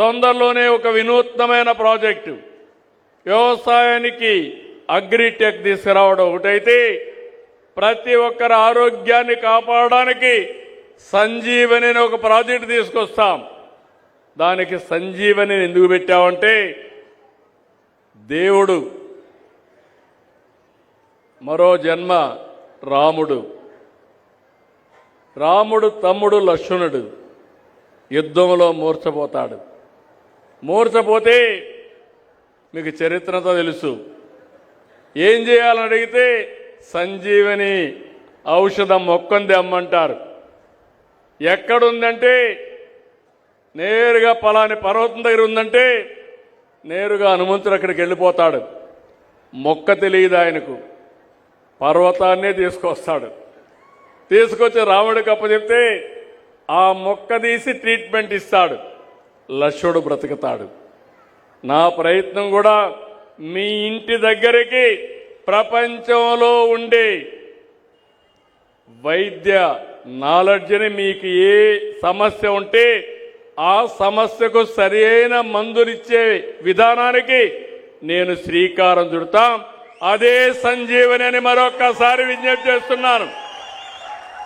తొందరలోనే ఒక వినూత్నమైన ప్రాజెక్టు వ్యవసాయానికి అగ్రిటెక్ తీసుకురావడం ఒకటైతే, ప్రతి ఒక్కరి ఆరోగ్యాన్ని కాపాడడానికి సంజీవని అనే ఒక ప్రాజెక్టు తీసుకొస్తాం. దానికి సంజీవని ఎందుకు పెట్టామంటే, దేవుడు మరో జన్మ రాముడు తమ్ముడు లక్ష్మణుడు యుద్ధంలో మూర్ఛపోతాడు. మూర్ఛపోతే మీకు చరిత్రతో తెలుసు. ఏం చేయాలని అడిగితే సంజీవని ఔషధం మొక్కంది అమ్మంటారు. ఎక్కడుందంటే నేరుగా పలాని పర్వతం దగ్గర ఉందంటే నేరుగా హనుమంతుడు అక్కడికి వెళ్ళిపోతాడు. మొక్క తెలియదు ఆయనకు, పర్వతాన్నే తీసుకొస్తాడు. తీసుకొచ్చి రాముడికి అప్పచెప్తే ఆ మొక్క తీసి ట్రీట్మెంట్ ఇస్తాడు. లక్ష్మణుడు బ్రతుకుతాడు. నా ప్రయత్నం కూడా మీ ఇంటి దగ్గరికి ప్రపంచంలో ఉండే వైద్య నాలెడ్జ్ని, మీకు ఏ సమస్య ఉంటే ఆ సమస్యకు సరైన మందునిచ్చే విధానానికి నేను శ్రీకారం చుడతాం. అదే సంజీవని అని మరొక్కసారి విజ్ఞప్తి చేస్తున్నాను.